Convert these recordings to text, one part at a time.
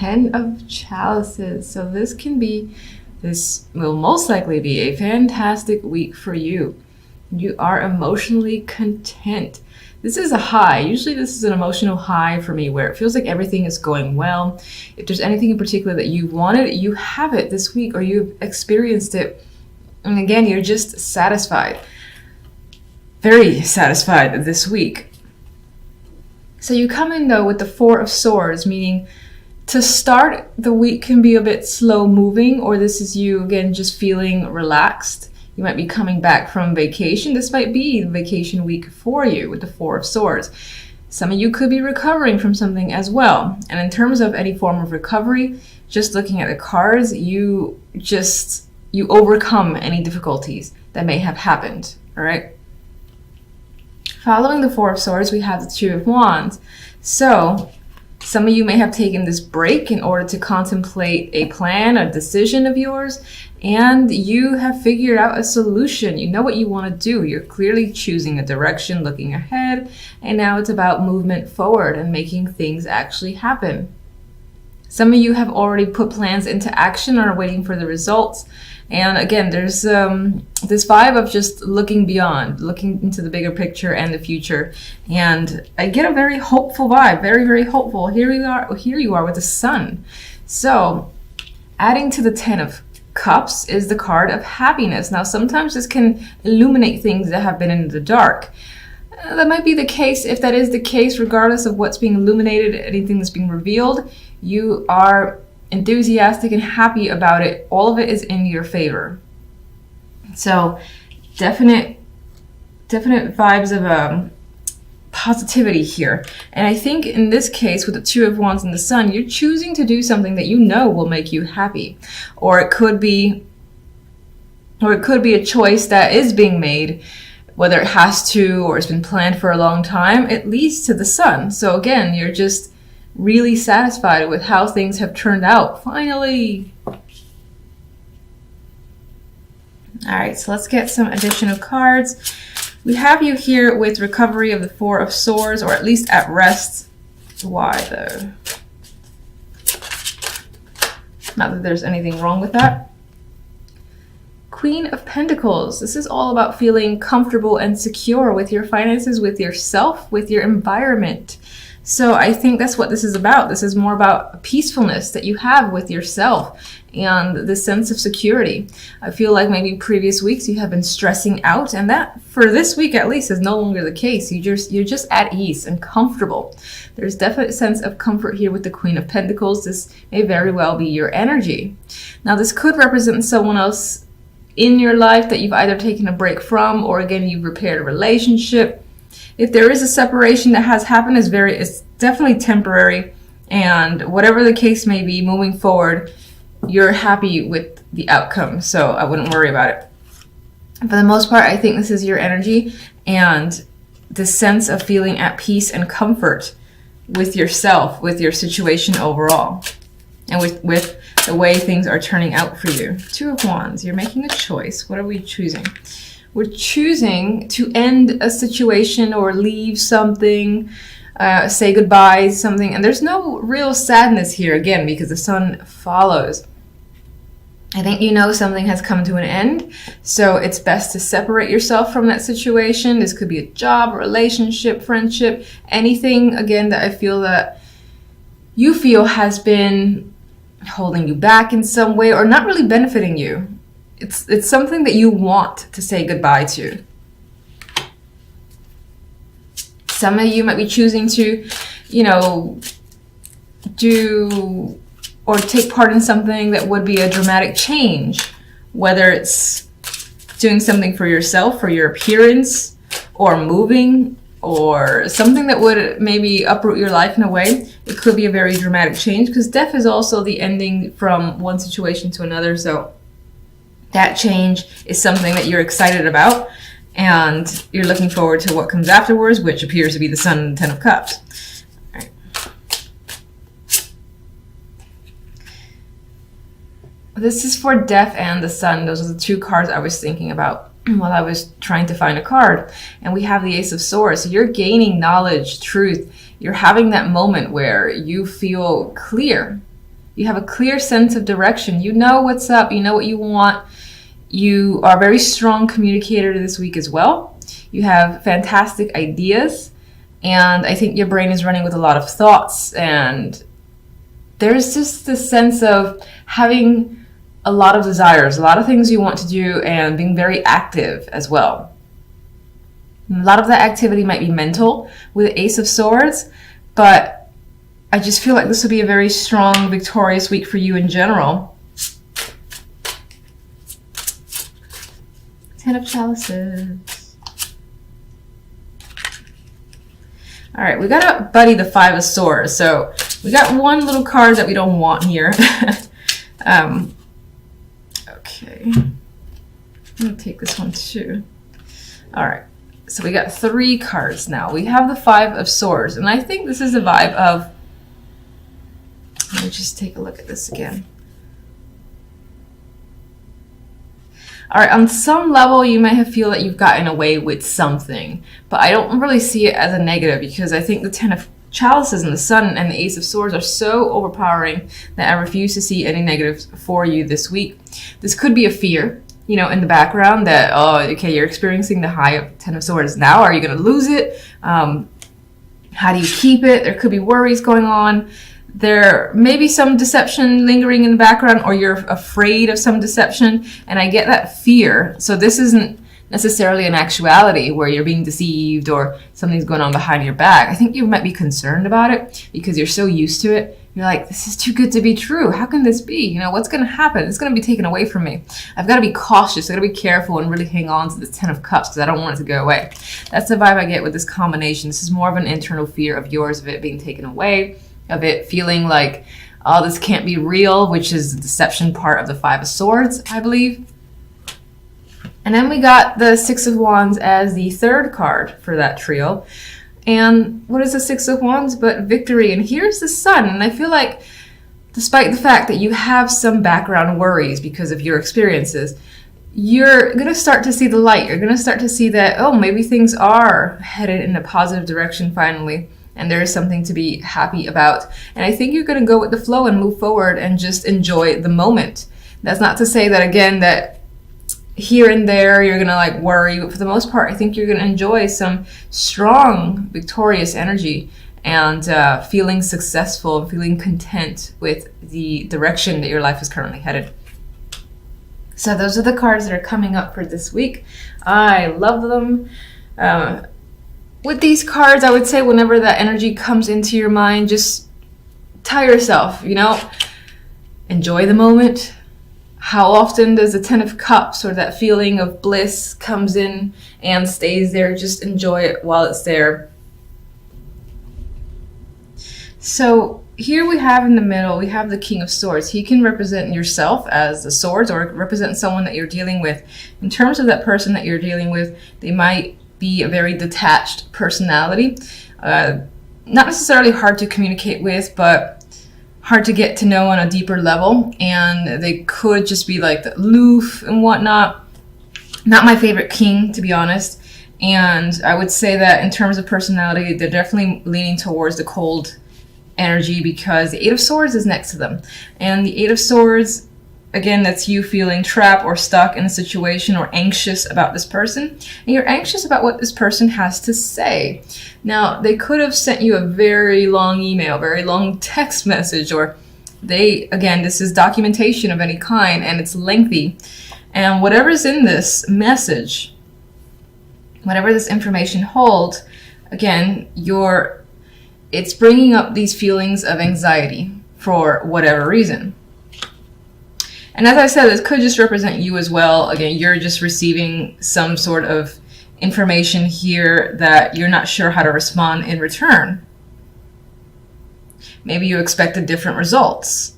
Ten of Chalices. So this will most likely be a fantastic week for you. You are emotionally content. This is a high. Usually this is an emotional high for me where it feels like everything is going well. If there's anything in particular that you wanted, you have it this week or you've experienced it. And again, you're just satisfied. Very satisfied this week. So you come in though with the Four of Swords, meaning to start the week can be a bit slow moving, or this is you again just feeling relaxed. You might be coming back from vacation. This might be the vacation week for you with the Four of Swords. Some of you could be recovering from something as well. And in terms of any form of recovery, just looking at the cards, you overcome any difficulties that may have happened, all right? Following the Four of Swords, we have the Two of Wands. So some of you may have taken this break in order to contemplate a plan, a decision of yours, and you have figured out a solution. You know what you want to do. You're clearly choosing a direction, looking ahead, and now it's about movement forward and making things actually happen. Some of you have already put plans into action and are waiting for the results. And again, there's this vibe of just looking beyond, looking into the bigger picture and the future. And I get a very hopeful vibe, very, very hopeful. Here you are with the Sun. So adding to the Ten of Cups is the card of happiness. Now, sometimes this can illuminate things that have been in the dark. That might be the case. If that is the case, regardless of what's being illuminated, anything that's being revealed, you are enthusiastic and happy about it. All of it is in your favor. So definite vibes of positivity here. And I think in this case with the Two of Wands and the Sun, you're choosing to do something that you know will make you happy. Or it could be a choice that is being made, whether it has to or it's been planned for a long time. It leads to the Sun. So again, you're just really satisfied with how things have turned out. Finally. All right, so let's get some additional cards. We have you here with recovery of the Four of Swords, or at least at rest. Why though? Not that there's anything wrong with that. Queen of Pentacles. This is all about feeling comfortable and secure with your finances, with yourself, with your environment. So I think that's what this is about. This is more about peacefulness that you have with yourself and the sense of security. I feel like maybe previous weeks you have been stressing out, and that for this week at least is no longer the case. You're just at ease and comfortable. There's definitely a sense of comfort here with the Queen of Pentacles. This may very well be your energy. Now this could represent someone else in your life that you've either taken a break from, or again you've repaired a relationship. If there is a separation that has happened, it's definitely temporary, and whatever the case may be, moving forward, you're happy with the outcome, so I wouldn't worry about it. For the most part, I think this is your energy and the sense of feeling at peace and comfort with yourself, with your situation overall, and with the way things are turning out for you. Two of Wands, you're making a choice. What are we choosing? We're choosing to end a situation or leave something, say goodbye to something. And there's no real sadness here, again, because the Sun follows. I think you know something has come to an end, so it's best to separate yourself from that situation. This could be a job, relationship, friendship, anything, again, that I feel that you feel has been holding you back in some way or not really benefiting you. It's something that you want to say goodbye to. Some of you might be choosing to, do or take part in something that would be a dramatic change, whether it's doing something for yourself, for your appearance, or moving, or something that would maybe uproot your life in a way. It could be a very dramatic change, because death is also the ending from one situation to another. So that change is something that you're excited about, and you're looking forward to what comes afterwards, which appears to be the Sun and the Ten of Cups. All right. This is for Death and the Sun. Those are the two cards I was thinking about while I was trying to find a card. And we have the Ace of Swords. So you're gaining knowledge, truth. You're having that moment where you feel clear. You have a clear sense of direction. You know what's up. You know what you want. You are a very strong communicator this week as well. You have fantastic ideas. And I think your brain is running with a lot of thoughts. And there's just this sense of having a lot of desires, a lot of things you want to do, and being very active as well. A lot of that activity might be mental with the Ace of Swords, but I just feel like this will be a very strong, victorious week for you in general. Ten of Chalices. All right, we gotta buddy the Five of Swords. So we got one little card that we don't want here. Okay. I'm gonna take this one too. All right. So we got 3 cards now. We have the Five of Swords, and I think this is a vibe of, let me just take a look at this again. All right, on some level, you may feel that you've gotten away with something, but I don't really see it as a negative, because I think the Ten of Chalices and the Sun and the Ace of Swords are so overpowering that I refuse to see any negatives for you this week. This could be a fear, you know, in the background that, oh, okay, you're experiencing the high of Ten of Swords now. Are you going to lose it? How do you keep it? There could be worries going on. There may be some deception lingering in the background, or you're afraid of some deception. And I get that fear. So this isn't necessarily an actuality where you're being deceived or something's going on behind your back. I think you might be concerned about it because you're so used to it. You're like, this is too good to be true. How can this be? You know, what's going to happen? It's going to be taken away from me. I've got to be cautious. I've got to be careful and really hang on to this Ten of Cups because I don't want it to go away. That's the vibe I get with this combination. This is more of an internal fear of yours, of it being taken away, of it feeling like, oh, this can't be real, which is the deception part of the Five of Swords, I believe. And then we got the Six of Wands as the 3rd card for that trio. And what is the Six of Wands but victory? And here's the Sun. And I feel like despite the fact that you have some background worries because of your experiences, you're going to start to see the light. You're going to start to see that, oh, maybe things are headed in a positive direction finally. And there is something to be happy about. And I think you're going to go with the flow and move forward and just enjoy the moment. That's not to say that, again, that here and there you're gonna like worry, but for the most part I think you're gonna enjoy some strong victorious energy and feeling successful, feeling content with the direction that your life is currently headed. So those are the cards that are coming up for this week. I love them. With these cards, I would say whenever that energy comes into your mind, just tell yourself, you know, enjoy the moment. How often does the Ten of Cups or that feeling of bliss comes in and stays there? Just enjoy it while it's there. So here we have in the middle, we have the King of Swords. He can represent yourself as the swords or represent someone that you're dealing with. In terms of that person that you're dealing with, they might be a very detached personality. Not necessarily hard to communicate with, but hard to get to know on a deeper level, and they could just be like aloof and whatnot. Not my favorite king, to be honest. And I would say that in terms of personality, they're definitely leaning towards the cold energy because the Eight of Swords is next to them. And the Eight of Swords, again, that's you feeling trapped or stuck in a situation or anxious about this person. And you're anxious about what this person has to say. Now, they could have sent you a very long email, very long text message, or again, this is documentation of any kind and it's lengthy. And whatever's in this message, whatever this information holds, again, it's bringing up these feelings of anxiety for whatever reason. And as I said, this could just represent you as well. Again, you're just receiving some sort of information here that you're not sure how to respond in return. Maybe you expected different results.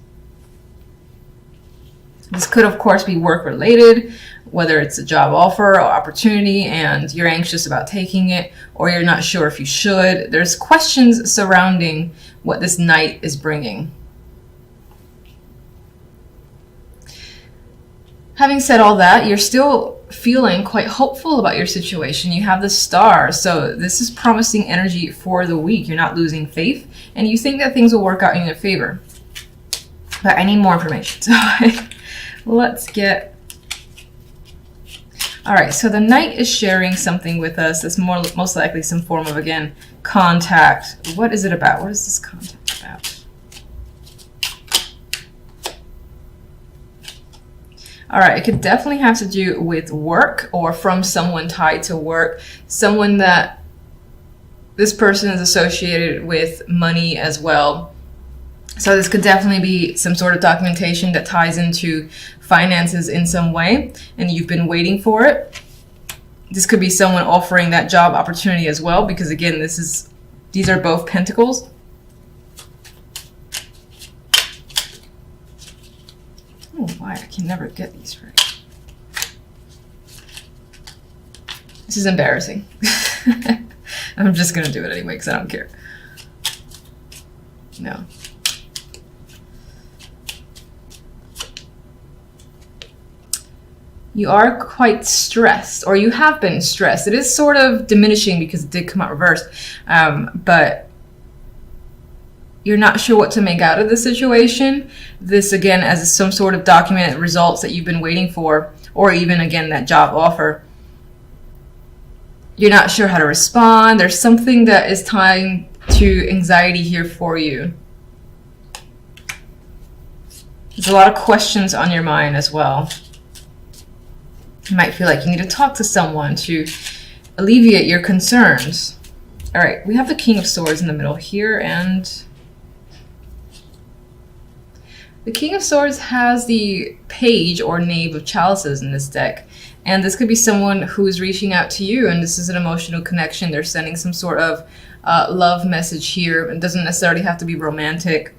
This could, of course, be work-related, whether it's a job offer or opportunity and you're anxious about taking it, or you're not sure if you should. There's questions surrounding what this Knight is bringing. Having said all that, you're still feeling quite hopeful about your situation. You have the Star, so this is promising energy for the week. You're not losing faith, and you think that things will work out in your favor. But I need more information. So let's get... All right, so the Knight is sharing something with us. It's most likely some form of, again, contact. What is it about? What is this contact about? All right, it could definitely have to do with work or from someone tied to work. Someone that this person is associated with money as well. So this could definitely be some sort of documentation that ties into finances in some way, and you've been waiting for it. This could be someone offering that job opportunity as well, because again, these are both pentacles. Oh, why? I can never get these right. This is embarrassing. I'm just going to do it anyway because I don't care. No. You are quite stressed, or you have been stressed. It is sort of diminishing because it did come out reversed, but you're not sure what to make out of the situation. This, again, as some sort of documented results that you've been waiting for, or even, again, that job offer. You're not sure how to respond. There's something that is tying to anxiety here for you. There's a lot of questions on your mind as well. You might feel like you need to talk to someone to alleviate your concerns. All right, we have the King of Swords in the middle here, and the King of Swords has the Page or Knave of Chalices in this deck. And this could be someone who is reaching out to you, and this is an emotional connection. They're sending some sort of love message here. It doesn't necessarily have to be romantic.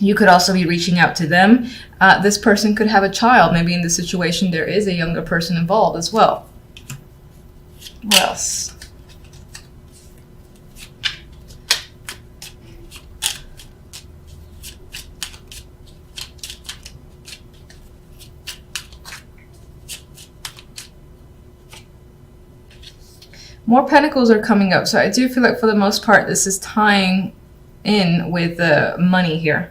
You could also be reaching out to them. This person could have a child. Maybe in this situation there is a younger person involved as well. What else? More pentacles are coming up. So I do feel like for the most part this is tying in with the money here.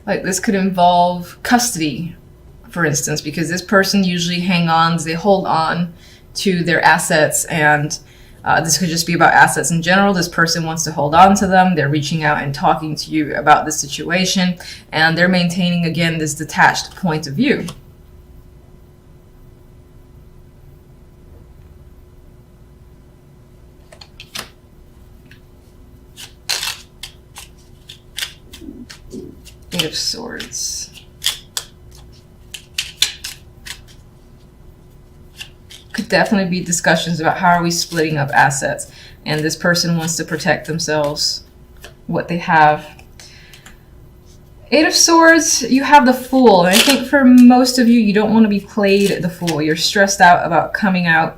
Like this could involve custody, for instance, because this person usually they hold on to their assets, and this could just be about assets in general. This person wants to hold on to them. They're reaching out and talking to you about this situation, and they're maintaining, again, this detached point of view. Eight of Swords. Could definitely be discussions about how are we splitting up assets, and this person wants to protect themselves, what they have. Eight of Swords, you have the Fool, and I think for most of you, you don't want to be played the fool. You're stressed out about coming out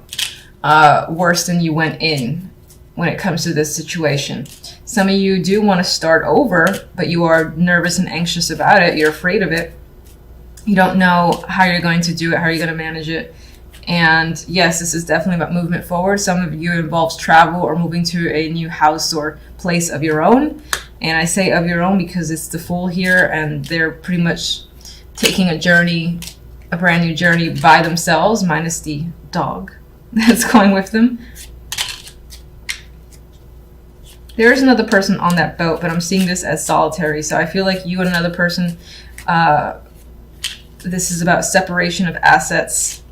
worse than you went in when it comes to this situation. Some of you do want to start over, but you are nervous and anxious about it. You're afraid of it. You don't know how you're going to do it, how you're going to manage it. And yes, this is definitely about movement forward. Some of you involves travel or moving to a new house or place of your own. And I say of your own because it's the Fool here, and they're pretty much taking a journey, a brand new journey by themselves, minus the dog that's going with them. There is another person on that boat, but I'm seeing this as solitary. So I feel like you and another person, this is about separation of assets.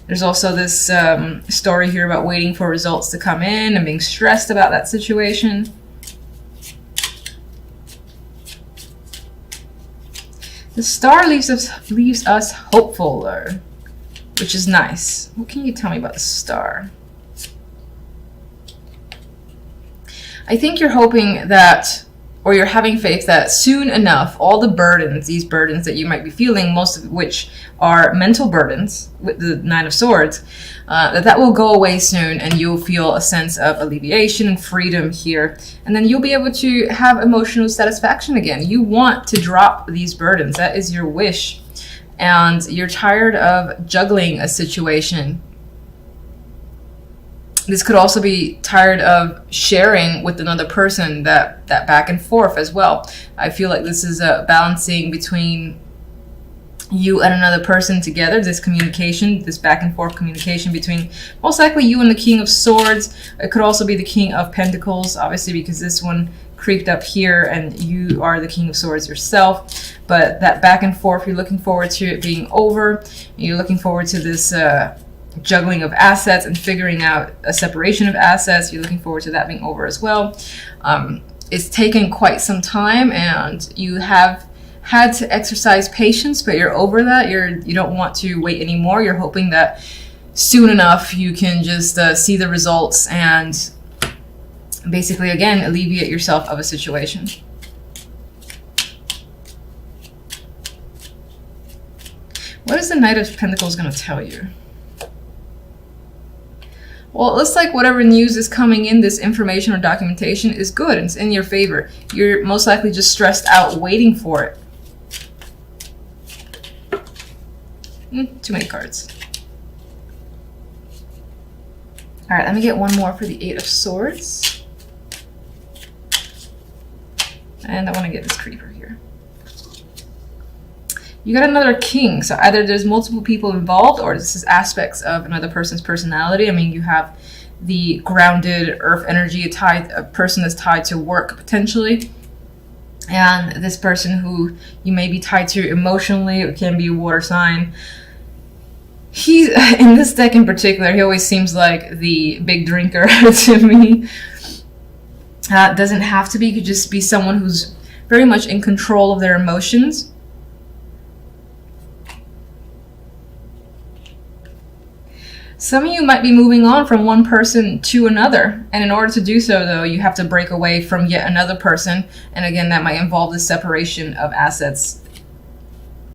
There's also this story here about waiting for results to come in and being stressed about that situation. The Star leaves us hopeful, which is nice. What can you tell me about the Star? I think you're hoping that, or you're having faith that soon enough, all the burdens, these burdens that you might be feeling, most of which are mental burdens with the Nine of Swords, that will go away soon, and you'll feel a sense of alleviation and freedom here. And then you'll be able to have emotional satisfaction again. You want to drop these burdens. That is your wish. And you're tired of juggling a situation. This could also be tired of sharing with another person, that back and forth as well. I feel like this is a balancing between you and another person together, this communication, this back and forth communication between most likely you and the King of Swords. It could also be the King of Pentacles, obviously, because this one creeped up here and you are the King of Swords yourself. But that back and forth, you're looking forward to it being over. You're looking forward to this juggling of assets and figuring out a separation of assets. You're looking forward to that being over as well. It's taken quite some time and you have had to exercise patience, but you're over that. You don't want to wait anymore. You're hoping that soon enough you can just see the results and basically, again, alleviate yourself of a situation. What is the Knight of Pentacles going to tell you? Well, it looks like whatever news is coming in, this information or documentation, is good and it's in your favor. You're most likely just stressed out waiting for it. Too many cards. All right, let me get one more for the Eight of Swords. And I want to get this creeper here. You got another king. So either there's multiple people involved or this is aspects of another person's personality. I mean, you have the grounded earth energy, a person that's tied to work potentially. And this person who you may be tied to emotionally, it can be a water sign. He's, in this deck in particular, he always seems like the big drinker to me. Doesn't have to be, could just be someone who's very much in control of their emotions. Some of you might be moving on from one person to another. And in order to do so, though, you have to break away from yet another person. And again, that might involve the separation of assets